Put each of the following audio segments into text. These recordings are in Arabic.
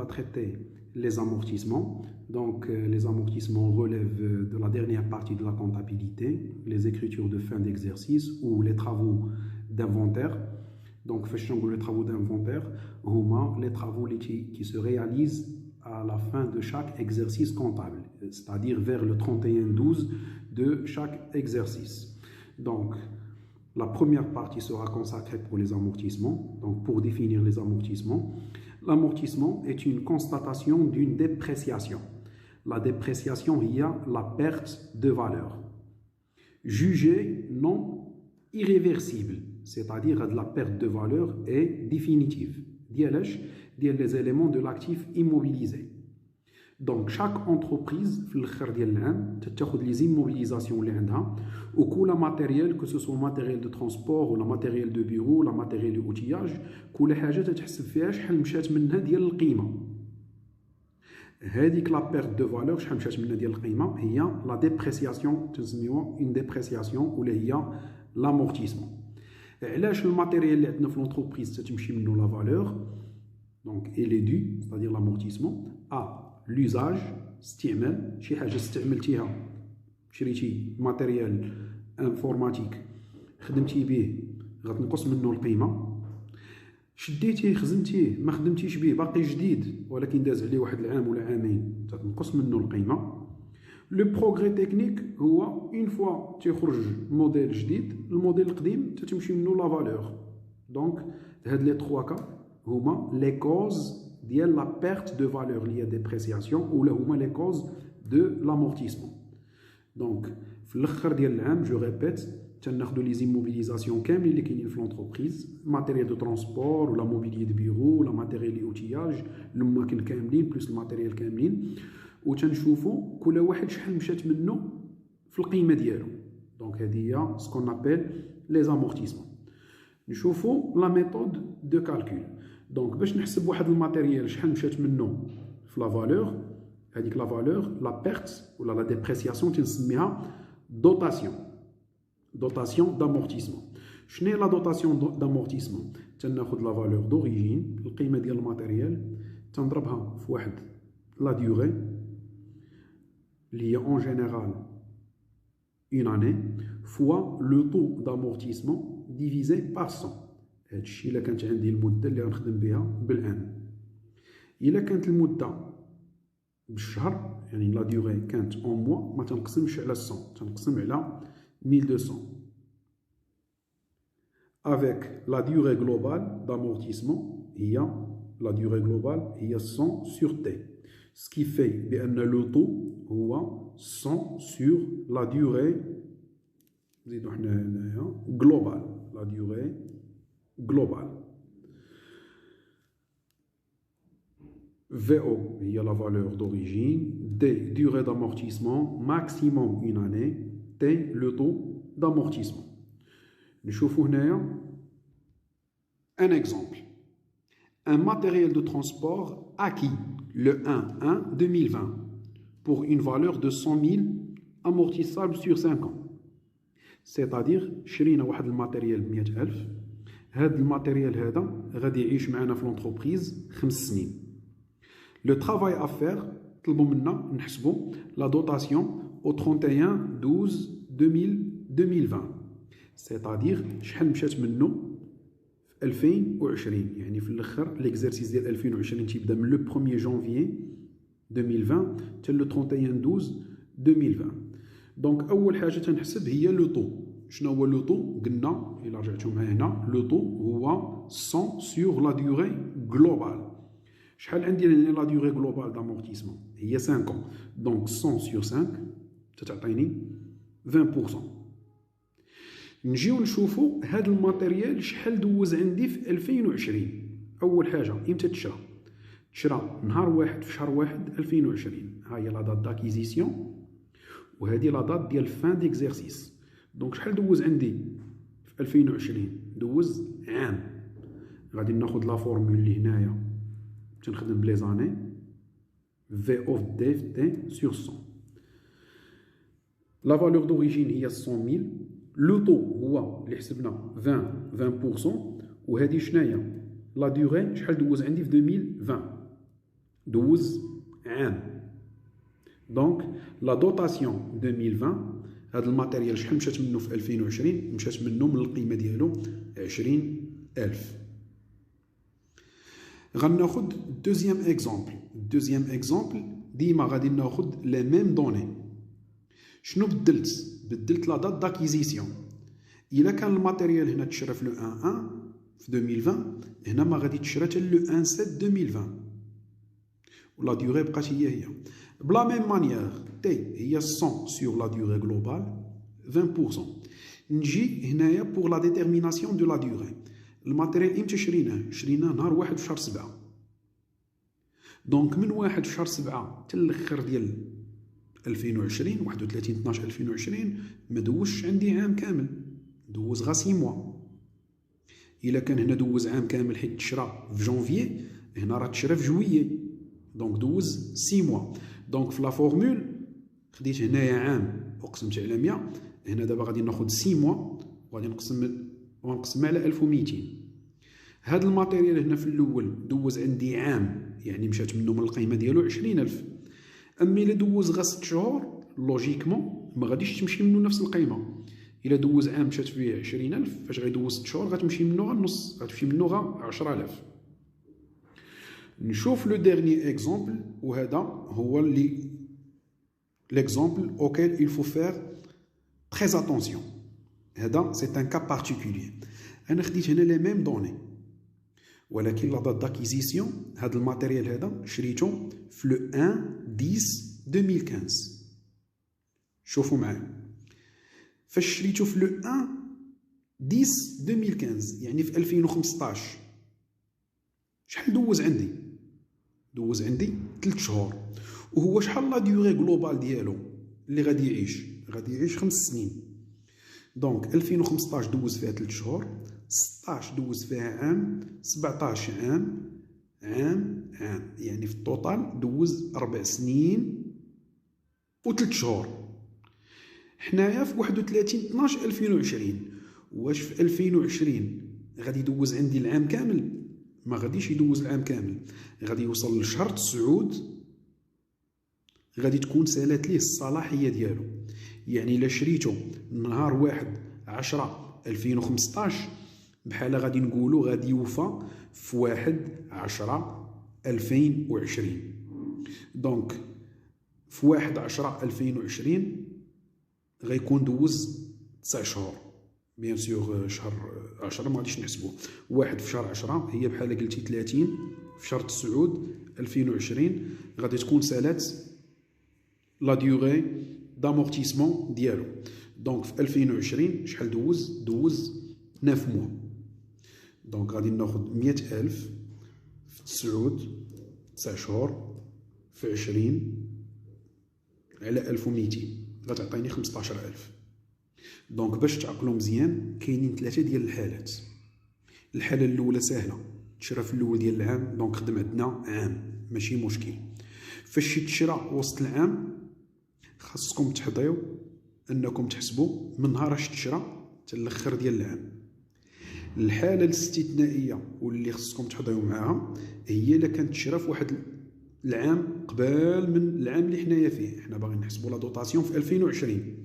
va traiter les amortissements. Donc, les amortissements relèvent de la dernière partie de la comptabilité, les écritures de fin d'exercice ou les travaux d'inventaire. Donc, les travaux d'inventaire, les travaux qui se réalisent à la fin de chaque exercice comptable, c'est-à-dire vers le 31-12 de chaque exercice. Donc, la première partie sera consacrée pour les amortissements. Donc, pour définir les amortissements, l'amortissement est une constatation d'une dépréciation. La dépréciation, il y a la perte de valeur, jugée non irréversible, c'est-à-dire la perte de valeur est définitive. Les éléments de l'actif immobilisé. Donc, chaque entreprise, في الآخر ديال العام تاخذ les immobilisations اللي عندها وكل matériel, que ce soit matériel de transport ou la matériel de bureau, la matériel de outillage, كل حاجه تتحسب فيها شحال مشات منها ديال القيمه. هذيك لا perte de valeur شحال مشات منها ديال القيمه هي la dépréciation, تسميوها une dépréciation ولا هي l'amortissement. علاش الماتيريال اللي عندنا في لونتربريز تتمشي منه لا فالور دونك اي لي دو c'est-à-dire l'amortissement à l'usage استعمال شي حاجه استعملتيها شريتي ماتيريال انفورماتيك خدمتي به غتنقص منه القيمه شديتيه خزنتيه ما خدمتيش به باقي جديد ولكن داز عليه واحد العام ولا عامين تنقص منه القيمه. لو بروغري تكنيك هو اون فوا تيخرج موديل جديد الموديل القديم تتمشي منه لا فالور. دونك هاد لي 3 كا هما لي كوز ديال لا بيرت دو فالور لي ديبريسياسيون ولا هما لي كوز دو لامورتيسمون. دونك في الاخر ديال العام جو ريبيت تناخذوا لي زيموبيليزاسيون كاملين اللي كاينين في لونتربريز ماتيريال دو ترونسبور ولا موبيلي دو بيرو ولا ماتيريال دو اوتياج الماكن كاملين بلس الماتيريال كاملين وتنشوفوا كل واحد شحال مشات منه في القيمه ديالو. دونك هذه هي سكون ابل لي زامورتيسمون. نشوفوا لا ميثود دو كالكول. دونك باش نحسب واحد الماتيريال شحال مشات منه في لا فالور هذيك لا فالور لا بيرت ولا لا ديبريسياسيون تنسميها دوتاسيون دامورتيسمون. شنو هي لا دوتاسيون دامورتيسمون؟ تناخذ لا فالور دوريجين القيمه ديال الماتيريال تنضربها في واحد لا ديوري اللي هي اون جينيرال une année fois le taux d'amortissement divisé par 100. هادشي الا كانت عندي المده اللي غنخدم بها بالعام. الا كانت المده بالشهر يعني لا ديوري كانت اون موا ما تنقسمش على 100 تنقسم على 1200 avec la durée globale d'amortissement هي la durée globale هي 100 sur T, ce qui fait بأن le taux هو 100 sur la durée نزيدو حنا هنايا global la durée globale. VO هي la valeur d'origine, D durée d'amortissement maximum une année, T le taux d'amortissement. نشوفو هنايا un exemple. Un matériel de transport acquis le 1-1-2020 pour une valeur de 100 000 amortissable sur 5 ans. C'est-à-dire شرينا واحد الماتيريال ب 100,000 هذا الماتيريال هذا غادي يعيش معنا في لونتربريز 5 سنين. لو ترافاي افير طلبوا منا نحسبوا لا دوتاسيون au 31-12-2020 c'est-à-dire شحال مشات منه في 2020 يعني في الاخر ليكزارسيس ديال 2020 تيبدا من لو 1er جانفيي 2020 حتى لو 31-12-2020. دونك اول حاجه تنحسب هي لو طو. شنو هو لو طو؟ قلنا الا رجعتوا معايا هنا لو طو هو 100 سور لا ديوري جلوبال. شحال عندي هنا لا ديوري جلوبال دامورتيسمون هي 5 ans دونك 100 sur 5 تتعطيني 20%. نجيو نشوفوا هاد الماتيريال شحال دوز عندي في 2020. اول حاجه امتى تشرى؟ تشرى نهار 1 في شهر 1 2020. ها هي لا دات داكيزيسيون وهذه لا دات ديال فان ديكزيرسيس. دونك شحال دوز عندي في 2020؟ دوز عام. غادي ناخذ لا فورمول اللي هنايا تنخدم بلي زاني في اوف دي تي سور 100. لا فالور دوريجين هي 100,000. لو طو هو اللي حسبنا 20% وهذه شناهي لا ديوري شحال دوز عندي في 2020 12 عام. دونك لا دوطاسيون 2020 هذا الماتيريال شحال مشات منه في 2020 مشات منه من القيمه ديالو 20,000. غناخد دوزيام اكزومبل. دوزيام اكزومبل ديما غادي ناخد لي ميم دوني. شنو بدلت لا دات داكيزيسيون. الا كان الماتيريال هنا تشرى في لو 1 في 2020 هنا ما غادي تشرى حتى لو 1 7 2020 ولا ديوغي بقات هي بلا ميم مانيير. تي هي 100 سور لا ديوغي جلوبال 20%. نجي هنايا بور لا ديتيرميناسيون دو لا ديوغي. الماتيريال امتى شريناه نهار 1 في شهر 7. دونك من 1 في شهر 7 حتى الاخر ديال 2020 31 12 2020 ما دوزش عندي عام كامل، دوز غا 6 موا. الا كان هنا دوز عام كامل حيت تشرى في جونفيي، هنا راه تشرى في جويي، دونك دوز 6 موا. دونك في لا فورمول خديت هنايا عام وقسمت على 100، هنا دابا غادي ناخذ 6 موا وغادي نقسم على 1200. هاد الماتيريال هنا في الاول دوز عندي عام، يعني مشات منه من القيمه ديالو 20,000. اما الا دوز غا 6 شهور لوجيكمون ما غاديش تمشي منه نفس القيمه. الا دوز عام مشات فيه 20,000، فاش غيدوز 6 شهور غتمشي منه غا النص، غتمشي منه غا 10,000. نشوف لو ديرني اكزومبل، وهذا هو اللي l'exemple auquel il faut faire très attention. هذا c'est un cas particulier. انا خديت هنا لي ميم دوني، ولكن لا دات داكيزيسيون هذا الماتيريال هذا شريته في لو 1/10/2015. شوفوا معايا فاش شريته في لو 1/10/2015 يعني في 2015 شحال دوز عندي؟ دوز عندي 3 شهور. وهو شحال لا ديوغي جلوبال ديالو اللي غادي يعيش؟ غادي يعيش 5 سنين. دونك 2015 دوز فيها 3 شهور، 16 دوز فيها عام، 17 عام، يعني في التوتال دوز 4 سنين و3 شهور. حنايا في 31/12/2020. واش في 2020 غادي يدوز عندي العام كامل؟ ما غاديش يدوز العام كامل، غادي يوصل لشهر 9 غادي تكون سالات ليه الصلاحيه ديالو. يعني الا شريته نهار 1/10/2015 بحال غادي نقولوا غادي يوفى في 1/10/2020. دونك في 1/10/2020 غيكون دوز 9 شهور. بيان سور شهر 10 ما غاديش نحسبوه، 1 في شهر 10 هي بحال قلتي 30 في شهر 9 2020 غادي تكون سالات لا ديوغي دامورتيسمون ديالو. دونك في 2020 شحال دوز 9 موا. دونك غادي ناخذ 100,000 في 9 شهور في 20 على 1200 غتعطيني 15,000. دونك باش تعقلوا مزيان كاينين 3 ديال الحالات. الحاله الاولى سهله، تشرى في الاول ديال العام، دونك خدم عندنا عام ماشي مشكل. فاش تشرى وسط العام خاصكم تحضيو انكم تحسبوا من نهار اش تشرى حتى الاخر ديال العام. الحاله الاستثنائيه واللي خاصكم تحضيو معاها هي الا كانت تشرى في واحد العام قبل من العام اللي حنايا فيه. حنا باغيين نحسبوا لا دوطاسيون في 2020.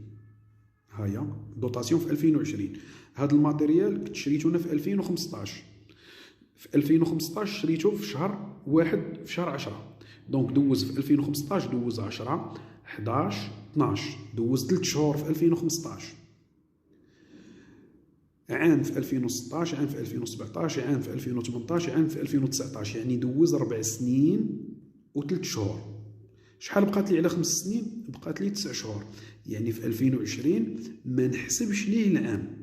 هيا دوطاسيون في 2020. هذا الماتيريال كنت شريته انا في 2015. في 2015 شريته في شهر 1 في شهر 10. دونك دوز في 2015 دوز 10 11 12 دوز 3 شهور في 2015. عام في 2016 عام في 2017 عام في 2018 عام في 2019 يعني دوز 4 سنين و3 شهور. شحال بقات لي على 5 سنين؟ بقات لي 9 شهور. يعني في 2020 ما نحسبش ليه العام،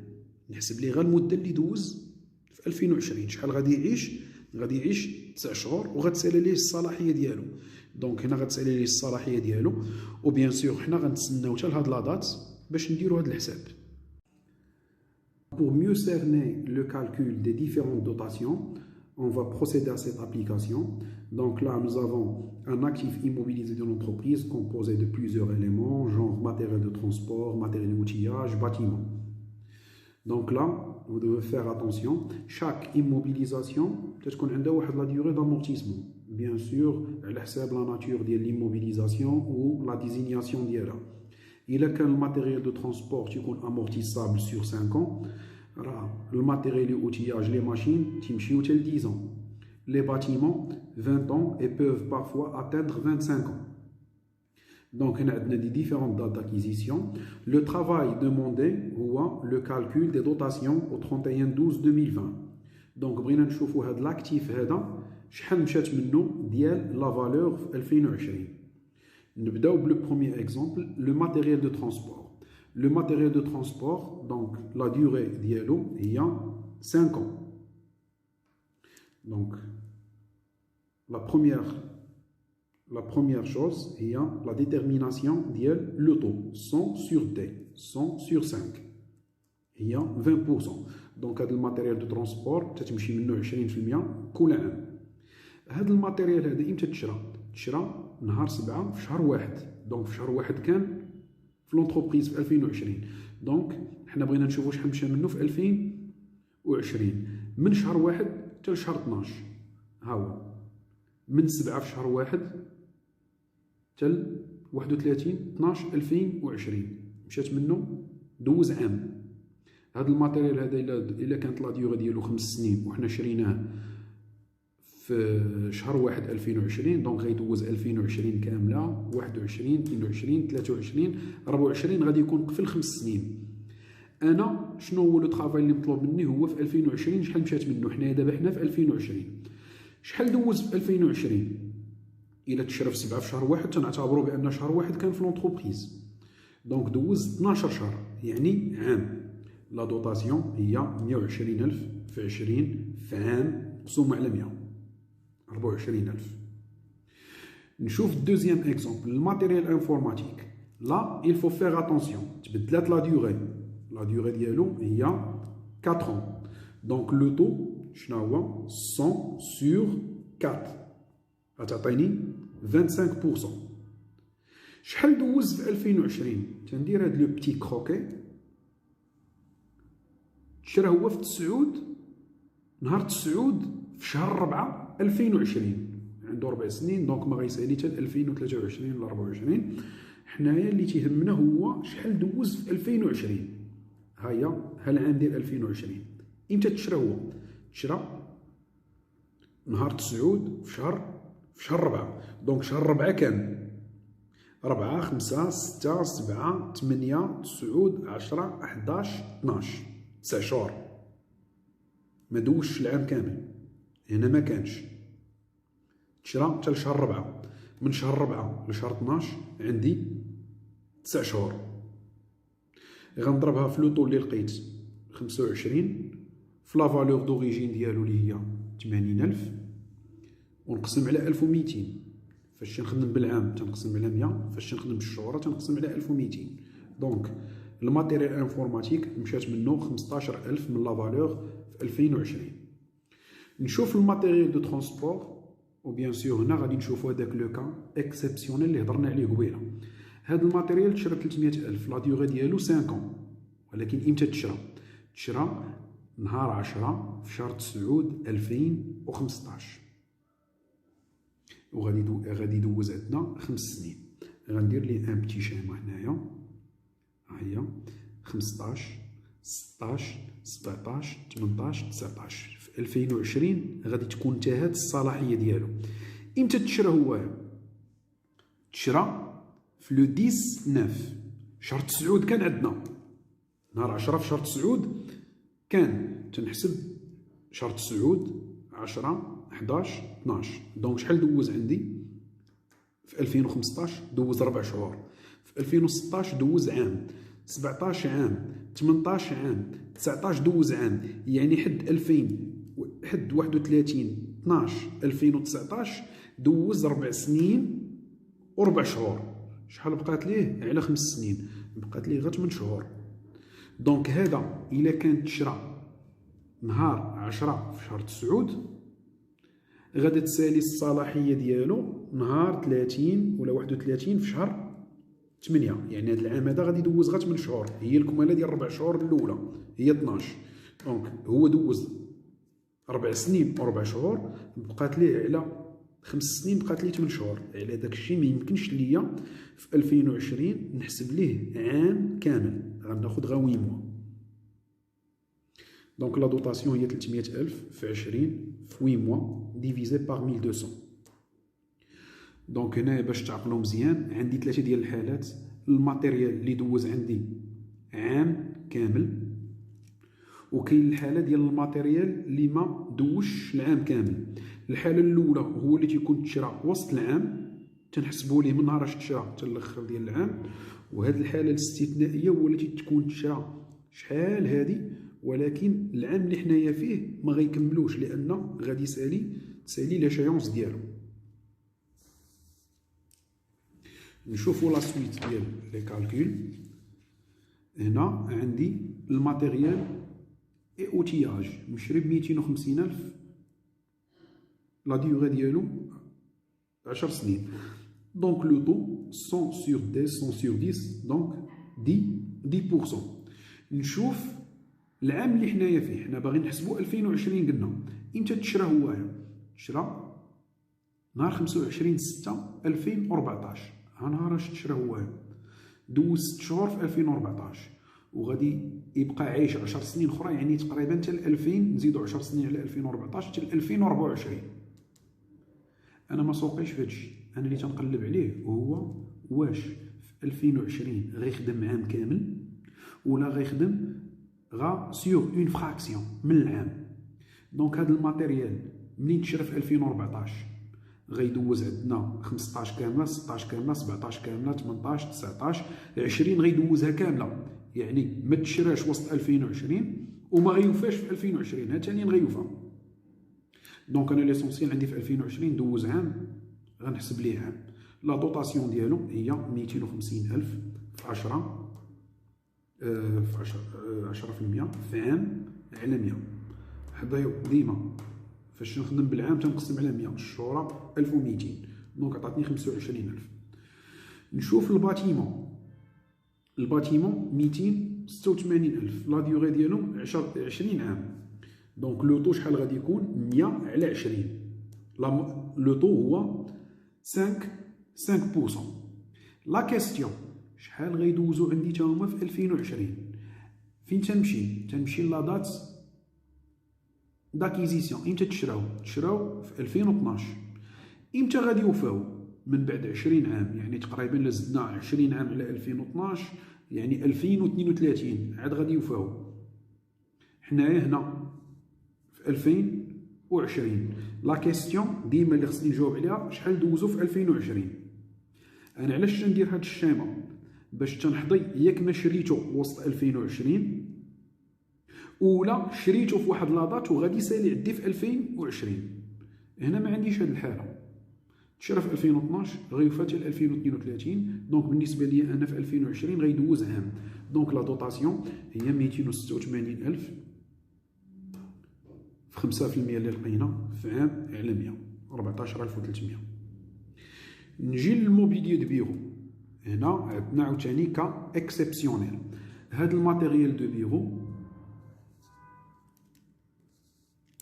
نحسب ليه غير المده اللي دوز في 2020. شحال غادي يعيش؟ غادي يعيش 9 شهور وغتسالى ليه الصلاحيه ديالو. دونك هنا غتسالى ليه الصلاحيه ديالو، وبيان سور حنا غنتسناو حتى لهاد لا دات باش نديرو هاد الحساب. Pour mieux cerner le calcul des différentes dotations, on va procéder à cette application. Donc là, nous avons un actif immobilisé de l'entreprise composé de plusieurs éléments, genre matériel de transport, matériel d'outillage, bâtiment. Donc là, vous devez faire attention. Chaque immobilisation, peut-être qu'on a une durée d'amortissement. بيان سور على حساب لا ناتور ديال ليموبيليزاسيون و لا ديزينياسيون ديالها. الا كان الماتيريال دو ترونسبور تيكون امورتيسابل سور 5 ans، راه الماتيريال لي اوتياج لي ماشين تيمشيو حتى ل 10 ans. Les bâtiments 20 ans et peuvent parfois atteindre 25 ans. Donc, on a des différentes dates d'acquisition. Le travail demandé هو le calcul des dotations au 31/12/2020. Donc, بغينا نشوفوا هذا l'actif هذا شحال مشات منه ديال la valeur في 2020. نبداو بلو premier exemple, le matériel de transport. Le matériel de transport, donc la durée ديالو هي 5 ans. Donc, la première chose est la détermination de le taux 100 sur D, 100 sur 5. Il y a 20%. Donc, le matériel de transport, tu as mis 20% كل عام. هذا الماتيريال هذا امتى تشرى نهار 7 في شهر 1. دونك في شهر 1 كان في لونتربريز في 2020. دونك حنا بغينا نشوفوا شحال مشى منه في 2020 من شهر 1 حتى لشهر 12. ها هو من 7 في شهر 1 حتى 31/12/2020 مشات منه دوز عام. هذا الماتيريال هذا الا كانت لا ديوغي ديالو 5 سنين وحنا شريناه في شهر 1 2020، دونك غيدوز 2020 كامله، 21 22 23 24 غادي يكون قفل 5 سنين. انا شنو هو لو طرافاي اللي مطلوب مني هو في 2020 شحال مشات منه. حنايا دابا حنا في 2020 شحال دوز في 2020. الا تشرى في 7 في شهر 1 تنعتبروا بان شهر 1 كان في لونتربريز، دونك دوز 12 شهر يعني عام. لا دوطاسيون هي 120,000 في 20 في عام مقسومه على 100 24,000. نشوف دوزيام اكزومبل، الماتيريال انفورماتيك. لا il faut faire attention، تبدلات لا ديوغي ديالو هي 4 ans. دونك لو طو شنو هو 100 sur 4 غتعطيني 25%. شحال دوز في 2020؟ تندير هاد لو بتي كروكي. تشرى هو في 9 نهار 9 في شهر 4 2020. عنده 4 سنين، دونك ما غيسالي حتى 2023 ولا 24. حنايا اللي تيهمنا هو شحال دوز في 2020. ها العام ديال 2020 امتى تشرى هو؟ تشرى نهار 9 في شهر 4. دونك شهر 4 كان 4 5 6 7 8 9 10 11 12 9 شهور. ما دوزش العام كامل، هنا ما كانش. تشرى حتى لشهر 4، من شهر 4 لشهر 12 عندي 9 شهور. غنضربها في لوطو اللي لقيت 25 في لا فالور دوريجين ديالو اللي هي 80,000 ونقسم على 1200. فاش تنخدم بالعام تنقسم على 100، فاش تنخدم بالشهور تنقسم على 1200. دونك الماتيريال انفورماتيك مشات منه 15,000 من لا فالور في 2020. نشوف الماتيريال دو ترونسبور، و بيان سور هنا غادي نشوفوا هذاك لو كان اكسبسيونيل اللي هضرنا عليه قبيله. هذا الماتيريال تشرى 300,000، لا ديوغي ديالو 5 ans. ولكن امتى تشرى نهار 10 في شهر 9 2015. وغادي يدوز عندنا 5 سنين. غندير ليه ان بتي شيما هنايا. ها هي 15 16 17 18 19. في 2020 غادي تكون انتهت الصلاحيه ديالو. امتى تشرى هو؟ تشرى في لو 19 شهر 9 كان عندنا نهار 10 في شهر 9 كان تنحسب شهر 9 10 11 12. دونك شحال دوز عندي في 2015؟ دوز 4 شهور. في 2016 دوز عام، 17 عام، 18 عام، 19 دوز عام. يعني حد 31 12 2019 دوز 4 سنين و4 شهور. شحال بقات ليه على 5 سنين؟ بقات ليه غير 8 شهور. دونك هذا الا كان تشرى نهار 10 في شهر 9 غادي تسالي الصلاحيه ديالو نهار 30 ولا 31 في شهر 8. يعني هذا العام هذا غادي يدوز غير 8 شهور. هي الكماله ديال 4 شهور الاولى هي 12. دونك هو دوز 4 سنين و4 شهور، بقات ليه على 5 سنين بقات لي 8 شهور. على داك الشيء ما يمكنش ليا في 2020 نحسب ليه عام كامل، غناخد غا 8 موا. دونك لا دوطاسيون هي 300,000 في 20 في 8 موا ديفيزي باغ 1200. دونك هنايا باش تعقلوا مزيان عندي 3 ديال الحالات. الماتيريال اللي دوز عندي عام كامل، وكاين الحاله ديال الماتيريال اللي ما دوش العام كامل. الحاله الاولى هو اللي تيكون تشرى وسط العام، تنحسبوا ليه من نهار اش تشرى حتى الاخر ديال العام. وهذه الحاله الاستثنائيه هو اللي تكون تشرى شحال هذه، ولكن العام اللي حنايا فيه ما غيكملوش لان غادي تسالي لاشايونس ديالو. نشوفوا لا سويت ديال لي كالكول. هنا عندي الماتيريال اي اوتياج مشري ب 250,000، لا ديوغي ديالو 10 سنين. دونك لو طو 100 sur 10 100 sur 10 دونك 10%. نشوف العام اللي حنايا فيه، حنا باغيين نحسبوا 2020 قلنا. امتى تشرى هوايا؟ تشرى نهار 25/6/2014. ها نهار اش تشرى هوايا، دوز 6 شهور في 2014 وغادي يبقى عايش 10 سنين اخرى، يعني تقريبا حتى 2000 نزيدو 10 سنين على 2014 حتى 2024. انا ما سوقيش في هادشي، انا اللي تنقلب عليه هو واش في 2020 غيخدم عام كامل ولا غيخدم غا سيغ اون فراكسيون من العام. دونك هاد الماتيريال منين تشرى في 2014 غيدوز عندنا 15 كامله، 16 كامله، 17 كامله، 18، 19، 20 غيدوزها كامله، يعني ما تشراش وسط 2020 وما غيوفاش في 2020، ها ثاني غيوفى. دونك انا ليسونسيال عندي في 2020 دوز عام، غنحسب ليه عام. لا دوطاسيون ديالو هي 250,000 في 10 في 10% في عام على 100. حدايا ديما فاش نخدم بالعام تنقسم على 100، الشهورة 1200، دونك عطاتني 25,000. نشوف الباتيمون 286,000، لا ديوغي ديالو 20 عام. دونك لو طو شحال غادي يكون 100 على 20، لو طو هو 5%. لا كيستيون شحال غيدوزو عندي تا هما في 2020؟ فين تنمشي لا دات داكيزيسيون. امتى تشراو في 2012. امتى غادي يوفاو؟ من بعد 20 عام، يعني تقريبا الا زدنا 20 عام على 2012 يعني 2032 عاد غادي يوفاو. حنايا هنا في 2020. لا كيستيون ديما اللي خصني نجاوب عليها شحال دوزو في 2020. انا علاش تندير هاد الشيما؟ باش تنحضي ياك ما شريتو وسط 2020 ولا شريتو في واحد لاطات وغادي يسالي عندي في 2020. هنا ما عنديش هاد الحاله، تشرى في 2012 غيوفى حتى 2032. دونك بالنسبه لي انا في 2020 غيدوز عام. دونك لا دوطاسيون هي 286,000 في 5% اللي لقينا في عام على 100 14,300. نجي للموبيليي دو بيرو. هنا عندنا عاوتاني كا اكسبسيونيل. هاد الماتيريال دو بيرو،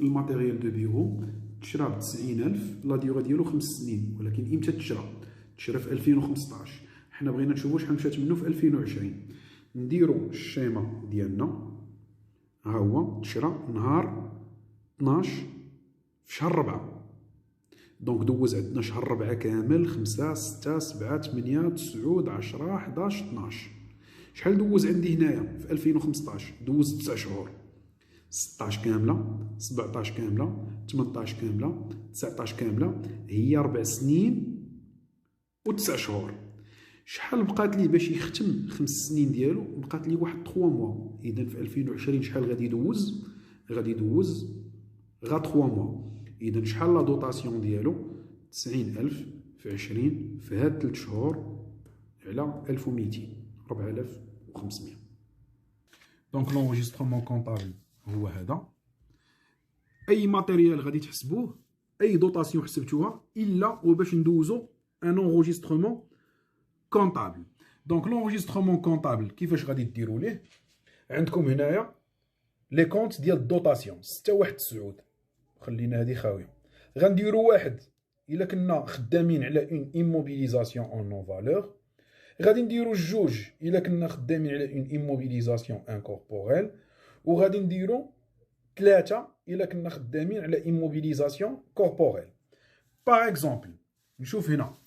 الماتيريال دو بيرو تشرى ب 90,000، لا ديوغي ديالو 5 سنين. ولكن امتى تشرى في 2015. حنا بغينا نشوفو شحال مشات منو في 2020. نديرو الشيما ديالنا، ها هو تشرى نهار 12 في شهر 4. دونك دوز عندنا شهر 4 كامل، 5 6 7 8 9 10 11 12. شحال دوز عندي هنايا في 2015؟ دوز 9 شهور، 16 كامله، 17 كامله، 18 كامله، 19 كامله، هي 4 سنين و9 شهور. شحال بقات لي باش يختم 5 سنين ديالو؟ بقات لي واحد 3 موا. اذا في 2020 شحال غادي يدوز؟ غادي يدوز غا 3 موا. اذا شحال لا دوطاسيون ديالو؟ 90,000 في 20 في هاد 3 شهور على 1200 4500. دونك لونجسترومون كونطابل هو هذا. اي ماتيريال غادي تحسبوه، اي دوطاسيون حسبتوها، الا وباش ندوزو ان انغوجيسترومون كونطابل. دونك لونجسترومون كونطابل كيفاش غادي ديروا ليه؟ عندكم هنايا لي كونت ديال الدوطاسيون 6 1 9، خلينا هذه خاويه. غنديروا واحد إلا كنا خدامين على اون immobilisation en non valeur. غادي نديرو الجوج إلا كنا خدامين على اون immobilisation incorporelle. وغادي نديرو 3 إلا كنا خدامين على immobilisation corporelle. Par exemple, نشوف هنا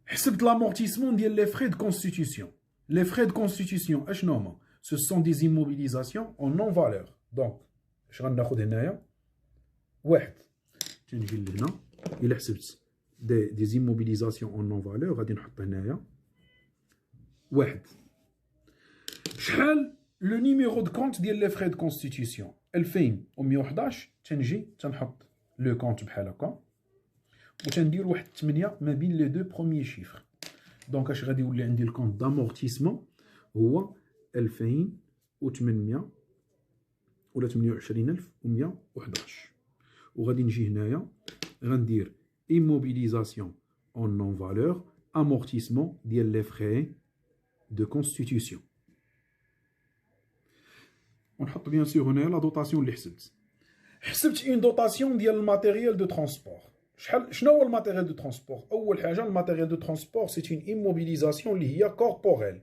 حسبت l'amortissement ديال les frais de constitution. Les frais de constitution اشنو هما؟ Ce sont des immobilisations en non valeur. Donc اش غناخد هنايا؟ واحد. تنجي لهنا إلا حسبت des immobilisations en non valeur غادي نحط هنايا واحد. شحال لو نيميرو دو كونت ديال لي فري دو كونستيتيسيون؟ 2111. تنجي تنحط لو كونت بحال هكا وتندير واحد 8 ما بين لي دو بروميي شيفر. دونك اش غادي يولي عندي الكونت دامورتيسمون هو 2800 ولا 28111. وغادي نجي هنايا غندير immobilisation en non valeur amortissement ديال لي فري دو كونستيتيسيون. ونحط بيان سور هنايا لا دوطاسيون اللي حسبت اون دوطاسيون ديال الماتيريال دو ترونسبور. شنو هو الماتيريال دو ترونسبور؟ اول حاجه الماتيريال دو ترونسبور سي اون immobilisation اللي هي كوربوريل.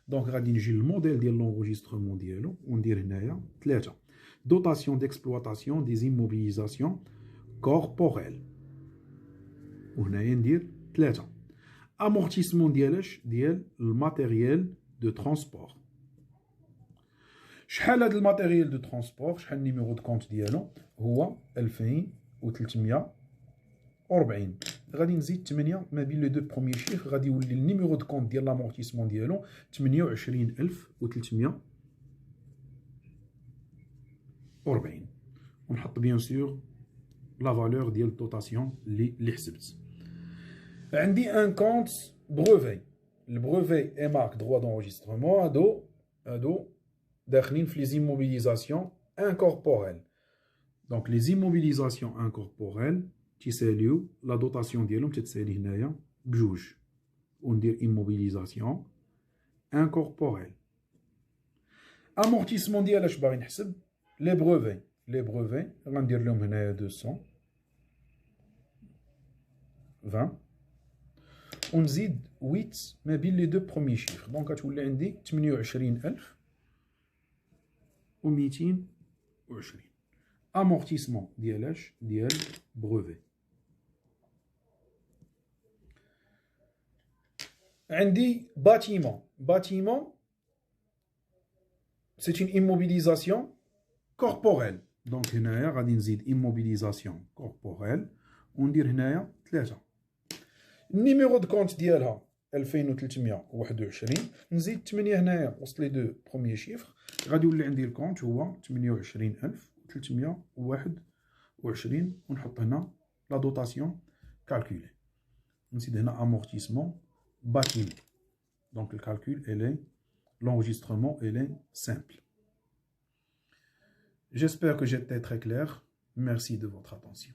دونك غادي نجي للموديل ديال لونجسترومون ديالو وندير هنايا 3 دوطاسيون ديكسبلوطاسيون دي immobilisations corporelles. وهنايا ندير 3 امورتيسمون ديالاش ديال الماتيريال دو ترونسبور. شحال هاد الماتيريال دو ترونسبور؟ شحال النيميرو دو كونت ديالو؟ هو 2340. غادي نزيد 8 ما بين لي دو بروميي شيف غادي يولي النيميرو دو كونت ديال لامورتيسمون ديالو 28340. ونحط بيان سور لا فالور ديال الدوطاسيون اللي حسبت. عندي ان كونت بروفي. البروفي اي مارك دروا دونجسترومون هادو داخلين في لي immobilisations incorporelles. دونك لي immobilisations incorporelles تيساليو لا دوطاسيون ديالهم تتسالي هنايا بجوج. وندير immobilisation incorporelle. امورتيسمون ديال اش باغي نحسب؟ لي بروفي غندير لهم هنايا 220 ونزيد 8 ما بين لي دو بروميي شيفر. دونك غتولي عندي 28220 امورتيسمون ديال اش؟ ديال بروفي. عندي باتيمون سي اون immobilisation corporelle. دونك هنايا غادي نزيد immobilisation corporelle وندير هنايا 3. النيميرو دو كونت ديالها 2321. نزيد 8 هنايا وسط لي دو بروميي شيفر غادي يولي عندي الكونت هو 28321. ونحط هنا لا دوطاسيون كالكولي. نزيد هنا امورتيسمون باتيمون. دونك الكالكول l'enregistrement est simple. J'espère que j'étais très clair. Merci de votre attention.